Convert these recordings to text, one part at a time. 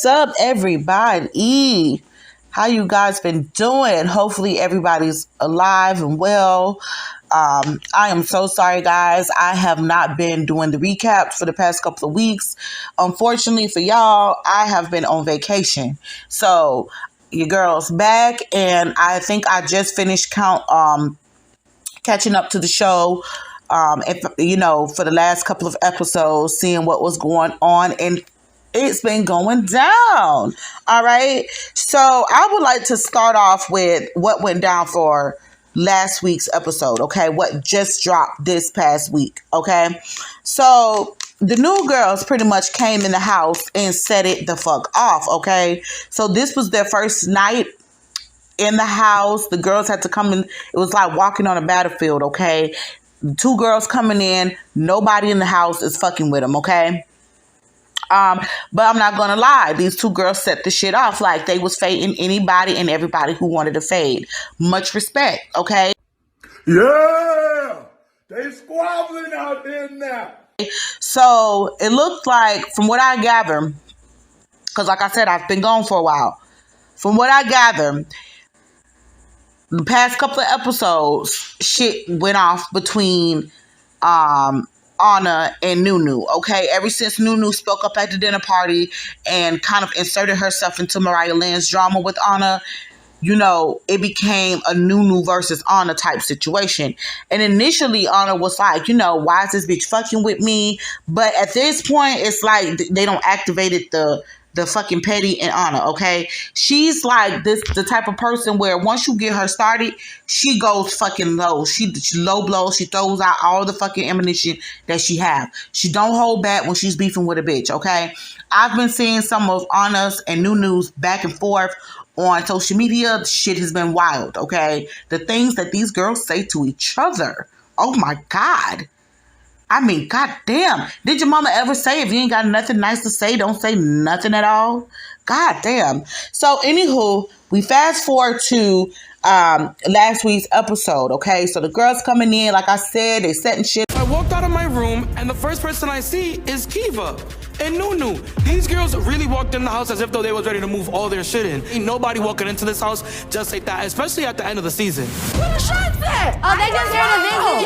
What's up, everybody? How you guys been doing? Hopefully everybody's alive and well. I am so sorry, guys. I have not been doing the recaps for the past couple of weeks. Unfortunately for y'all, I have been on vacation. So your girl's back, and I think I just finished catching up to the show. For the last couple of episodes, seeing what was going on, and it's been going down. All right. So I would like to start off with what went down for last week's episode. Okay. What just dropped this past week. Okay. So the new girls pretty much came in the house and set it the fuck off. Okay. So this was their first night in the house. The girls had to come in. It was like walking on a battlefield. Okay. Two girls coming in. Nobody in the house is fucking with them. Okay. But I'm not gonna lie, these two girls set the shit off like they was fading anybody and everybody who wanted to fade. Much respect, okay? Yeah! They squabbling out there now. So it looked like, from what I gather, because like I said, I've been gone for a while. From what I gather, the past couple of episodes, shit went off between Anna and Nunu, okay? Ever since Nunu spoke up at the dinner party and kind of inserted herself into Mariah Lynn's drama with Anna, it became a Nunu versus Anna type situation. And initially, Anna was like, why is this bitch fucking with me? But at this point, it's like they don't activated the fucking petty in Anna, okay? She's like the type of person where once you get her started, she goes fucking low. She low blows. She throws out all the fucking ammunition that she have. She don't hold back when she's beefing with a bitch, okay? I've been seeing some of Anna's and Nunu's back and forth on social media. Shit has been wild, okay? The things that these girls say to each other. Oh my God. I mean, goddamn. Did your mama ever say if you ain't got nothing nice to say, don't say nothing at all? Goddamn. So, anywho, we fast forward to last week's episode, okay? So the girls coming in, like I said, they setting shit. I walked out of my room, and the first person I see is Keva and Nunu. These girls really walked in the house as if though they was ready to move all their shit in. Ain't nobody walking into this house just like that, especially at the end of the season. Where the shots at? Oh, they just here to visit.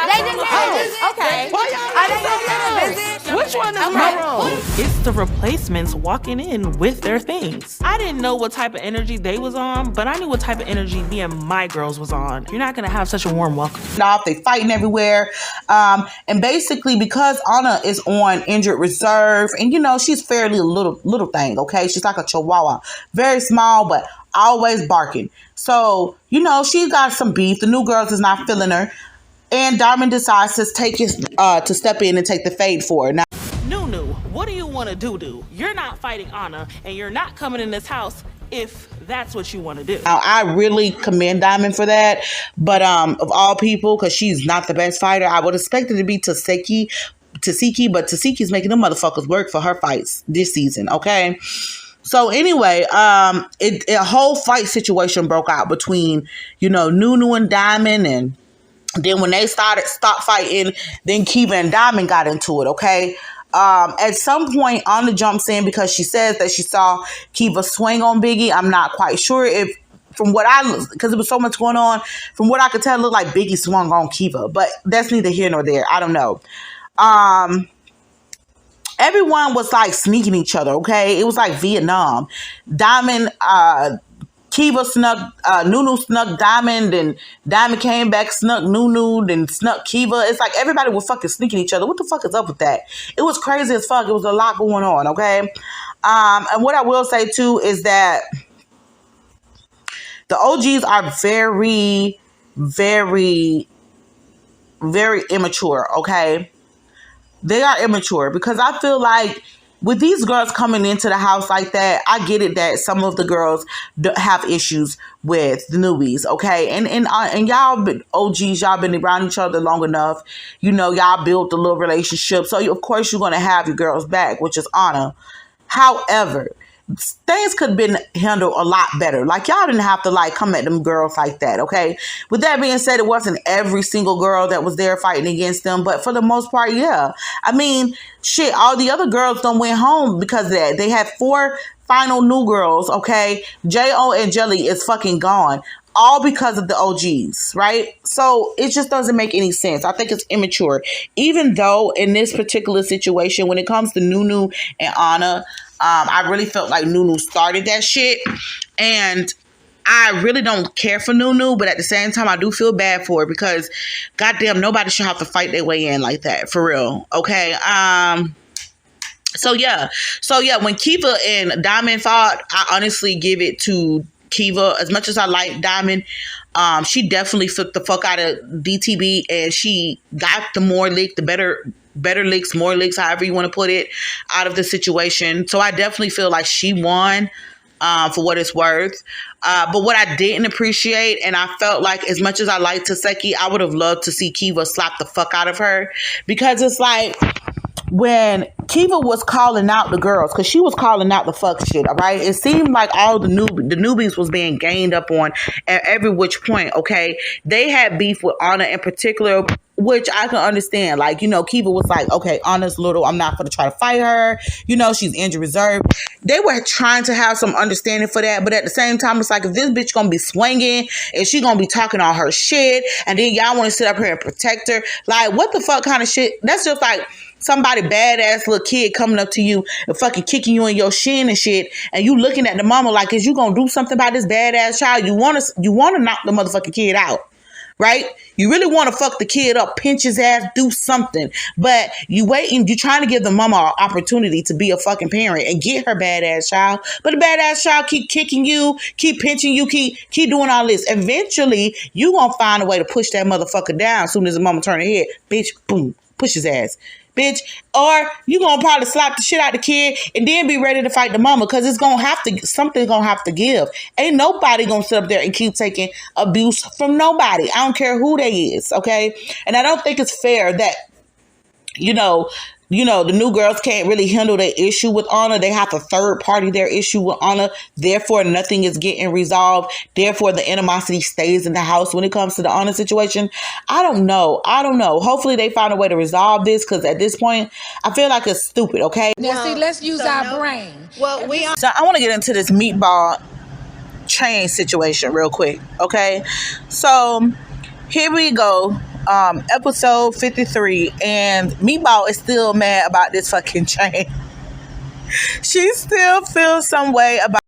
They just here to visit. Okay. Are they just here to visit? Which one is my room? It's the replacements walking in with their things. I didn't know what type of energy they was on, but I knew what type of energy me and my girls was on. You're not gonna have such a warm welcome. Off, they fighting everywhere. And basically because Anna is on injured reserve, and she's fairly little thing, okay? She's like a chihuahua. Very small, but always barking. So, she's got some beef. The new girls is not feeling her. And Diamond decides to to step in and take the fade for her. Now, Nunu, what do you want to do? You're not fighting Anna, and you're not coming in this house if that's what you want to do. Now, I really commend Diamond for that. But of all people, because she's not the best fighter, I would expect it to be Tasiki, but Tasiki's making them motherfuckers work for her fights this season, okay? So anyway, a whole fight situation broke out between, Nunu and Diamond, and then when they stopped fighting, then Keva and Diamond got into it, okay? At some point, Anna jumps in because she says that she saw Keva swing on Biggie. I'm not quite sure if, because there was so much going on, from what I could tell, it looked like Biggie swung on Keva, but that's neither here nor there. I don't know. Everyone was like sneaking each other, okay? It was like Vietnam. Diamond, Keva snuck, Nunu snuck Diamond, and Diamond came back, snuck Nunu, then snuck Keva. It's like everybody was fucking sneaking each other. What the fuck is up with that? It was crazy as fuck. It was a lot going on, okay? And what I will say too is that the OGs are very, very, very immature, okay? They are immature because I feel like with these girls coming into the house like that, I get it that some of the girls have issues with the newbies, okay? And y'all been OGs, y'all been around each other long enough. Y'all built a little relationship. So, of course, you're going to have your girls back, which is Anna. However, things could have been handled a lot better. Like, y'all didn't have to like come at them girls like that, okay? With that being said, it wasn't every single girl that was there fighting against them, but for the most part, yeah. I mean, shit, all the other girls done went home because of that. They had 4 final new girls, okay? J.O. and Jelly is fucking gone. All because of the OGs, right? So it just doesn't make any sense. I think it's immature. Even though in this particular situation, when it comes to Nunu and Anna, I really felt like Nunu started that shit. And I really don't care for Nunu, but at the same time, I do feel bad for her because, goddamn, nobody should have to fight their way in like that, for real. Okay. So yeah, when Keva and Diamond fought, I honestly give it to Keva. As much as I like Diamond, she definitely flipped the fuck out of DTB, and she got the more lick, the better licks, more licks, however you want to put it, out of the situation. So I definitely feel like she won for what it's worth. But what I didn't appreciate, and I felt like as much as I liked Taseki, I would have loved to see Keva slap the fuck out of her, because it's like when Keva was calling out the girls, because she was calling out the fuck shit, all right? It seemed like all the newbies was being gained up on at every which point, okay? They had beef with Anna in particular, which I can understand. Like, you know, Keva was like, okay, Anna's little, I'm not going to try to fight her. You know, she's injury reserve. They were trying to have some understanding for that, but at the same time, it's like, if this bitch going to be swinging and she going to be talking all her shit, and then y'all want to sit up here and protect her, like, what the fuck kind of shit? That's just like somebody badass little kid coming up to you and fucking kicking you in your shin and shit, and you looking at the mama like, is you gonna do something about this badass child? You wanna knock the motherfucking kid out, right? You really want to fuck the kid up, pinch his ass, do something, but you waiting, you trying to give the mama an opportunity to be a fucking parent and get her badass child, but the badass child keep kicking you, keep pinching you, keep doing all this. Eventually, you gonna find a way to push that motherfucker down. As soon as the mama turn her head, bitch, boom, push his ass. Bitch, or you gonna probably slap the shit out the kid and then be ready to fight the mama, because it's gonna have to, something's gonna have to give. Ain't nobody gonna sit up there and keep taking abuse from nobody. I don't care who they is, okay? And I don't think it's fair that, you know, the new girls can't really handle their issue with Anna. They have to third party their issue with Anna. Therefore, nothing is getting resolved. Therefore, the animosity stays in the house when it comes to the Anna situation. I don't know. Hopefully, they find a way to resolve this, because at this point, I feel like it's stupid, okay? Now, see, let's use our brain. Well, so I want to get into this Meatball chain situation real quick, okay? So, here we go. Episode 53, and Meatball is still mad about this fucking chain. She still feels some way about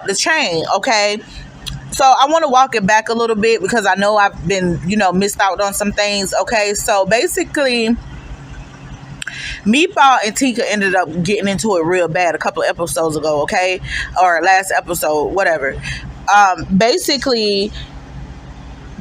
the chain, okay? So I want to walk it back a little bit, because I know I've been, missed out on some things, okay? So basically, Meatball and Tika ended up getting into it real bad a couple of episodes ago, okay? Or last episode, whatever. Basically,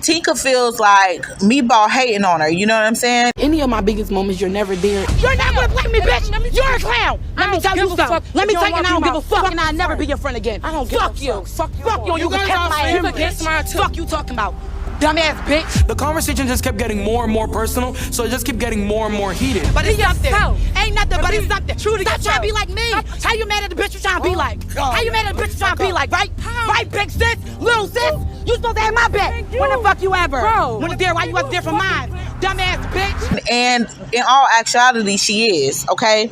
Tika feels like Meatball hating on her, you know what I'm saying? Any of my biggest moments, you're never there. You're not gonna play me, bitch! You're a clown! Let me tell you something. Let me tell you, I don't give a fuck, and I'll never be your friend again. I don't give a fuck. Fuck you, you can kiss my ass, bitch. Fuck you talking about, dumbass bitch. The conversation just kept getting more and more personal, so it just kept getting more and more heated. But it's something. Ain't nothing, but it's something. Stop trying to be like me. How you mad at the bitch you trying to be like? How you mad at the bitch you trying to be like, right? Right, big sis? Little sis? You supposed to have my back. When the fuck you ever? When it's there, why you wasn't there for mine? Dumbass bitch. And in all actuality, she is, okay?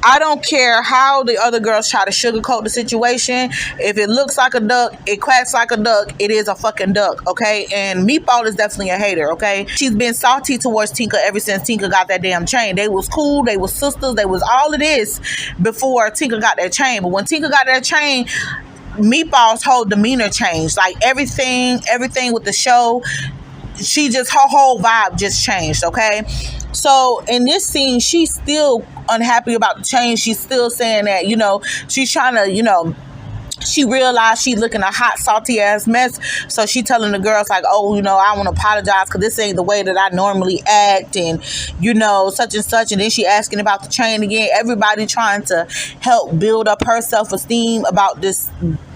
I don't care how the other girls try to sugarcoat the situation. If it looks like a duck, it quacks like a duck, it is a fucking duck, okay? And Meatball is definitely a hater, okay? She's been salty towards Tika ever since Tika got that damn chain. They was cool, they was sisters, they was all of this before Tika got that chain. But when Tika got that chain, Meatball's whole demeanor changed. Like everything with the show, her whole vibe just changed, okay? So in this scene, she's still unhappy about the change. She's still saying that, she's trying to, she realized she looking a hot, salty ass mess. So she telling the girls like, oh, you know, I want to apologize because this ain't the way that I normally act, and you know, such and such. And then she asking about the chain again. Everybody trying to help build up her self-esteem about this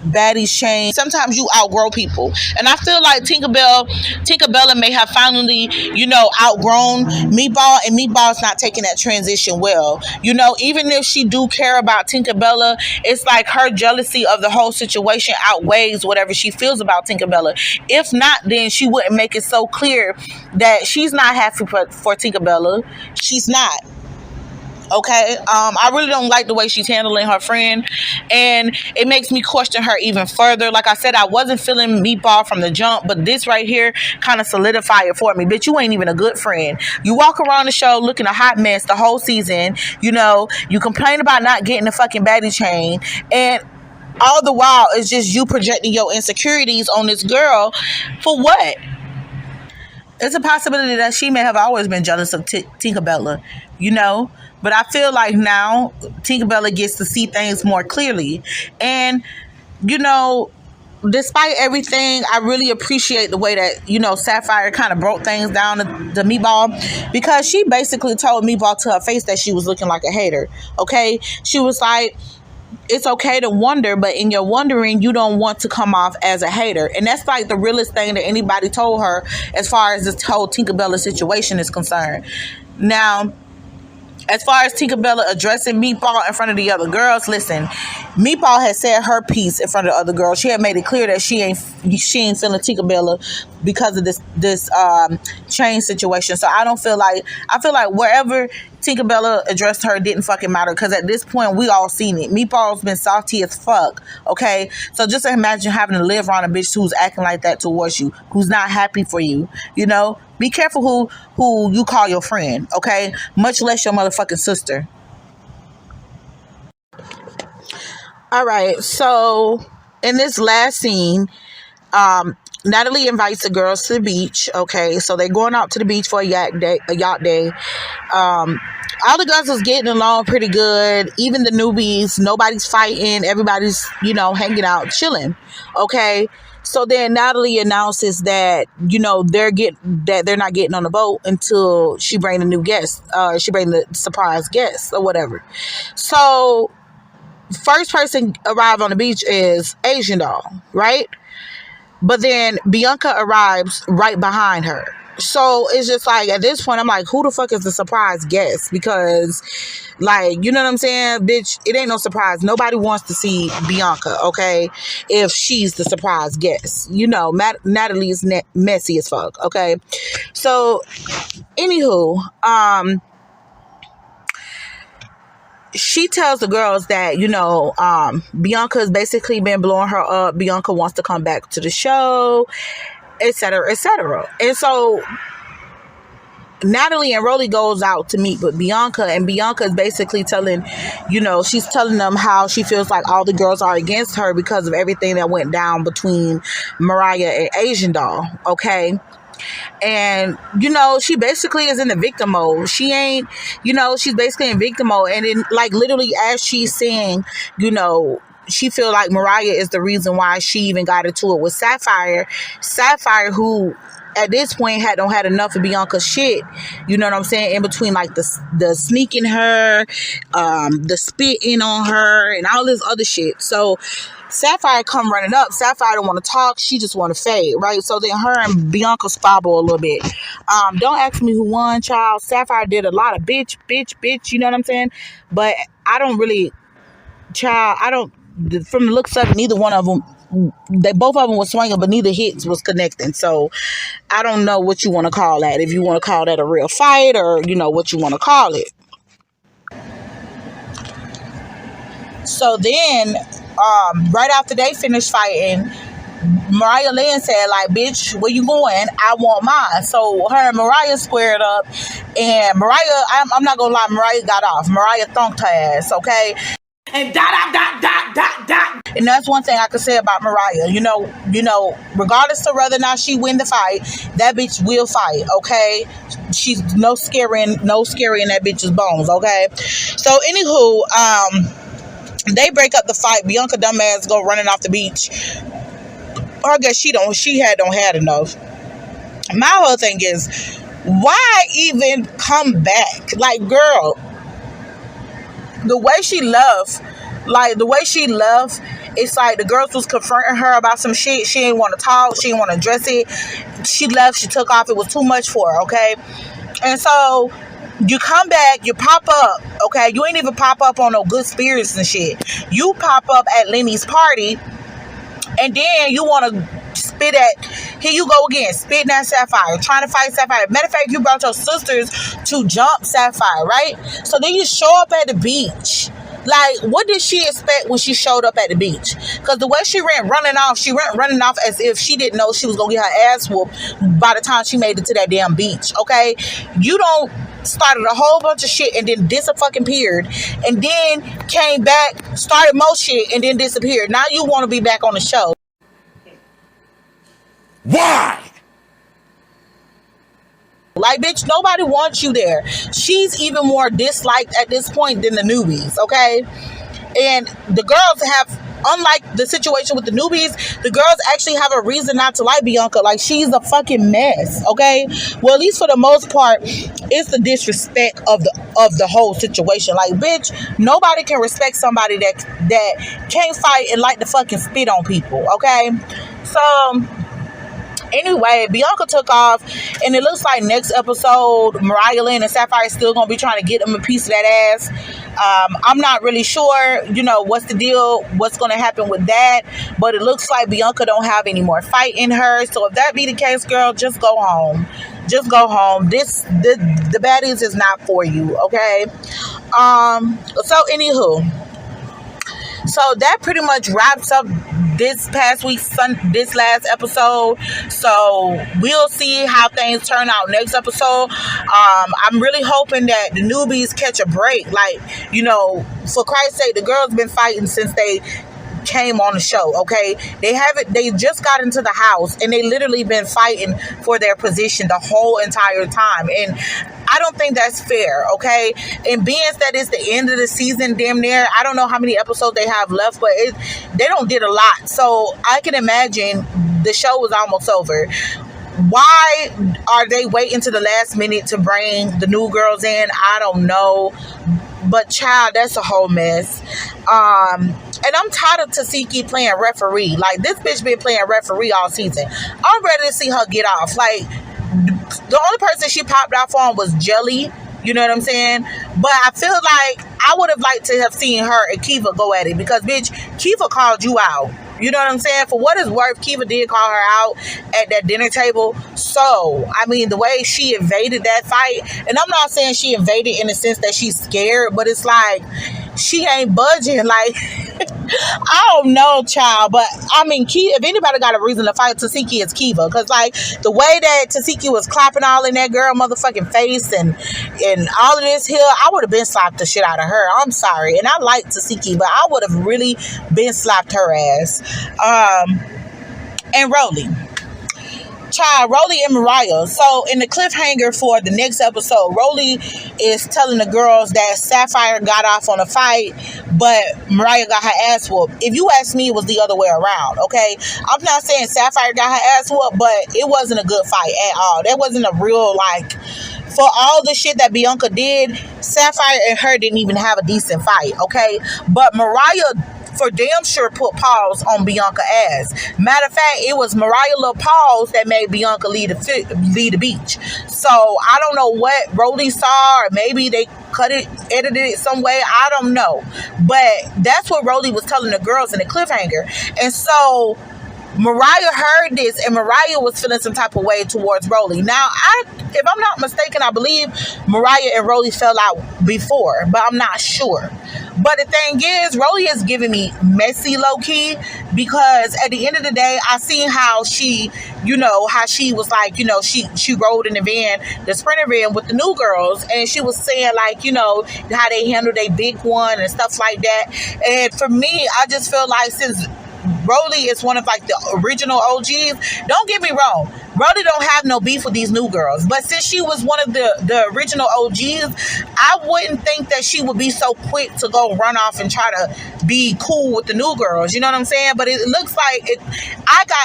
Baddies chain. Sometimes you outgrow people, and I feel like Tinkerbella may have finally, you know, outgrown Meatball, and Meatball's not taking that transition well. You know, even if she do care about Tinkerbella, it's like her jealousy of the whole situation outweighs whatever she feels about Tinkerbella. If not, then she wouldn't make it so clear that she's not happy for Tinkerbella. She's not. Okay, I really don't like the way she's handling her friend, and it makes me question her even further. Like I said, I wasn't feeling Meatball from the jump, but this right here kind of solidified it for me. Bitch, you ain't even a good friend. You walk around the show looking a hot mess the whole season. You know, you complain about not getting the fucking baddie chain, and all the while it's just you projecting your insecurities on this girl for what? It's a possibility that she may have always been jealous of Tinkerbella, you know? But I feel like now Tinkerbella gets to see things more clearly. And, you know, despite everything, I really appreciate the way that, you know, Sapphire kind of broke things down to Meatball, because she basically told Meatball to her face that she was looking like a hater, okay? She was like, it's okay to wonder, but in your wondering, you don't want to come off as a hater. And that's like the realest thing that anybody told her as far as this whole Tinkerbella situation is concerned. Now, as far as Tinkerbella addressing Meatball in front of the other girls, listen, Meatball had said her piece in front of the other girls. She had made it clear that she ain't feeling Tinkerbella because of this chain situation. So I feel like wherever Tinkerbella addressed her didn't fucking matter, because at this point we all seen it. Meatball's been salty as fuck, okay? So just imagine having to live around a bitch who's acting like that towards you, who's not happy for you, you know? Be careful who you call your friend, okay? Much less your motherfucking sister. All right, so in this last scene, Natalie invites the girls to the beach, okay? So they're going out to the beach for a yacht day. All the girls was getting along pretty good. Even the newbies, nobody's fighting. Everybody's, you know, hanging out, chilling, okay? So then Natalie announces that, you know, they're not getting on the boat until she bring the new guest. She bring the surprise guest or whatever. So first person arrived on the beach is Asian doll, right? But then Bianca arrives right behind her. So it's just like, at this point, I'm like, who the fuck is the surprise guest? Because, like, you know what I'm saying? Bitch, it ain't no surprise. Nobody wants to see Bianca, okay? If she's the surprise guest. You know, Natalie is messy as fuck, okay? So, anywho, she tells the girls that, you know, Bianca's basically been blowing her up. Bianca wants to come back to the show, etc., etc. And so Natalie and Rolly goes out to meet with Bianca, and Bianca is basically telling, you know, she's telling them how she feels like all the girls are against her because of everything that went down between Mariah and Asian doll, okay? And, you know, she basically is in the victim mode. She ain't, you know, she's basically in victim mode. And then, like, literally as she's saying, you know, she feel like Mariah is the reason why she even got into it with Sapphire, who at this point don't had enough of Bianca's shit, you know what I'm saying, in between like the sneaking her, the spitting on her and all this other shit. So Sapphire come running up. Sapphire don't want to talk, she just want to fade, right? So then her and Bianca squabble a little bit. Don't ask me who won, child. Sapphire did a lot of bitch, you know what I'm saying? But I don't really, child, I don't, from the looks of it, neither one of them, both of them were swinging, but neither hits was connecting. So I don't know what you want to call that. If you want to call that a real fight, or you know what you want to call it. So then, right after they finished fighting, Mariah Lynn said, like, bitch, where you going? I want mine. So her and Mariah squared up, and Mariah, I'm not gonna lie, Mariah got off. Mariah thunked her ass, okay? And and that's one thing I could say about Mariah. You know, regardless of whether or not she win the fight, that bitch will fight, okay? She's no scary in that bitch's bones, okay? So, anywho, They break up the fight. Bianca dumbass go running off the beach. I guess she don't had enough. My whole thing is, why even come back? Like, girl, the way she left, it's like the girls was confronting her about some shit. She didn't want to talk. She didn't want to address it. She left. She took off. It was too much for her, okay? And so you come back, you pop up, okay? You ain't even pop up on no good spirits and shit. You pop up at Lenny's party, and then you want to spit at, here you go again, spitting at Sapphire, trying to fight Sapphire. Matter of fact, you brought your sisters to jump Sapphire, right? So then you show up at the beach. Like, what did she expect when she showed up at the beach? Because the way she went running off as if she didn't know she was going to get her ass whooped by the time she made it to that damn beach, okay? You don't started a whole bunch of shit and then disappeared, and then came back, started more shit, and then disappeared. Now you want to be back on the show. Why? Like, bitch, nobody wants you there. She's even more disliked at this point than the newbies, okay? And the girls have, unlike the situation with the newbies, the girls actually have a reason not to like Bianca. Like, she's a fucking mess, okay? Well, at least for the most part, it's the disrespect of the whole situation. Like, bitch, nobody can respect somebody that can't fight and like to fucking spit on people, okay? So anyway, Bianca took off, and it looks like next episode, Mariah Lynn and Sapphire still gonna be trying to get them a piece of that ass. I'm not really sure, what's the deal, what's gonna happen with that, but it looks like Bianca don't have any more fight in her. So if that be the case, girl, just go home. Just go home. The Baddies is not for you, okay? So anywho, so that pretty much wraps up this last episode. So we'll see how things turn out next episode. I'm really hoping that the newbies catch a break. Like, for Christ's sake, the girls been fighting since they came on the show, okay? They just got into the house, and they literally been fighting for their position the whole entire time, and I don't think that's fair, okay? And being that it's the end of the season, damn near, I don't know how many episodes they have left, but they don't did a lot, so I can imagine the show was almost over. Why are they waiting to the last minute to bring the new girls in? I don't know, but child, that's a whole mess. And I'm tired of Tasiki playing referee. Like, this bitch been playing referee all season. I'm ready to see her get off. Like, the only person she popped off on was Jelly. You know what I'm saying? But I feel like I would have liked to have seen her and Keva go at it, because, bitch, Keva called you out. You know what I'm saying? For what it's worth, Keva did call her out at that dinner table. So, I mean, the way she invaded that fight, and I'm not saying she invaded in the sense that she's scared, but it's like, she ain't budging. Like, I don't know, child, but I mean, if anybody got a reason to fight Tasiki, it's Keva, because like the way that Tasiki was clapping all in that girl motherfucking face and all of this here, I would have been slapped the shit out of her. I'm sorry, and I like Tasiki, but I would have really been slapped her ass. And Rolly and Mariah. So in the cliffhanger for the next episode, Rolly is telling the girls that Sapphire got off on a fight, but Mariah got her ass whooped. If you ask me, it was the other way around, okay? I'm not saying Sapphire got her ass whooped, but it wasn't a good fight at all. That wasn't a real, like, for all the shit that Bianca did, Sapphire and her didn't even have a decent fight, okay? But Mariah for damn sure put pause on Bianca ass. Matter of fact, it was Mariah little pause that made Bianca leave the beach. So I don't know what Rolly saw, or maybe they edited it some way. I don't know. But that's what Rolly was telling the girls in the cliffhanger. And so Mariah heard this, and Mariah was feeling some type of way towards Rolly. Now, if I'm not mistaken, I believe Mariah and Rolly fell out before, but I'm not sure. But the thing is, Rolly is giving me messy low-key, because at the end of the day, I seen how she, how she was like, she rode in the van, the Sprinter van with the new girls, and she was saying like, how they handle their big one and stuff like that. And for me, I just feel like since Rolly is one of like the original OGs, don't get me wrong, Rolly don't have no beef with these new girls, but since she was one of the original OGs, I wouldn't think that she would be so quick to go run off and try to be cool with the new girls. You know what I'm saying? But it looks like it.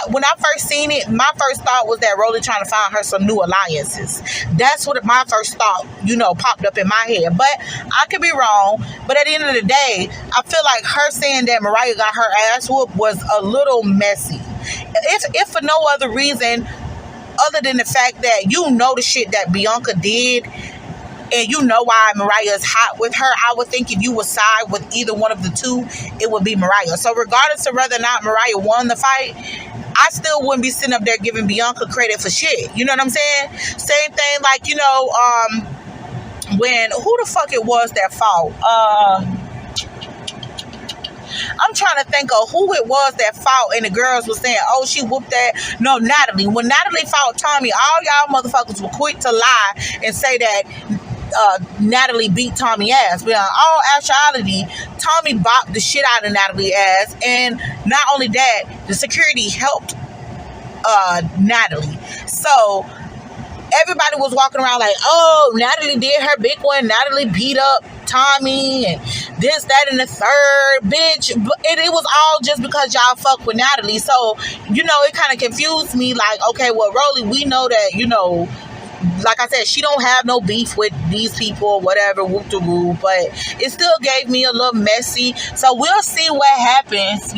When I first seen it, my first thought was that Rolly trying to find her some new alliances. That's what my first thought, popped up in my head. But I could be wrong. But at the end of the day, I feel like her saying that Mariah got her ass whooped was a little messy. If for no other reason other than the fact that the shit that Bianca did, and why Mariah's hot with her, I would think if you would side with either one of the two, it would be Mariah. So regardless of whether or not Mariah won the fight, I still wouldn't be sitting up there giving Bianca credit for shit. You know what I'm saying? Same thing like, when, who the fuck it was that fought? I'm trying to think of who it was that fought, and the girls were saying, oh, she whooped that. No, Natalie. When Natalie fought Tommy, all y'all motherfuckers were quick to lie and say that Natalie beat Tommy ass. But in all actuality, Tommy bopped the shit out of Natalie ass, and not only that, the security helped Natalie. So everybody was walking around like, oh, Natalie did her big one. Natalie beat up Tommy and this, that, and the third, bitch. It was all just because y'all fuck with Natalie. So, it kind of confused me. Like, okay, well, Rolly, we know that, like I said, she don't have no beef with these people or whatever, whoop-de-woo, but it still gave me a little messy. So we'll see what happens,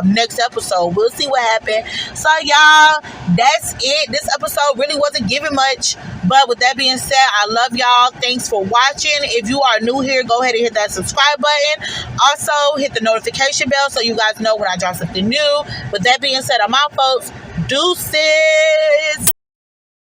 next episode. We'll see what happened. So y'all, that's it. This episode really wasn't giving much, but with that being said, I love y'all. Thanks for watching. If you are new here, go ahead and hit that subscribe button. Also hit the notification bell so you guys know when I drop something new. With that being said, I'm out, folks. Deuces.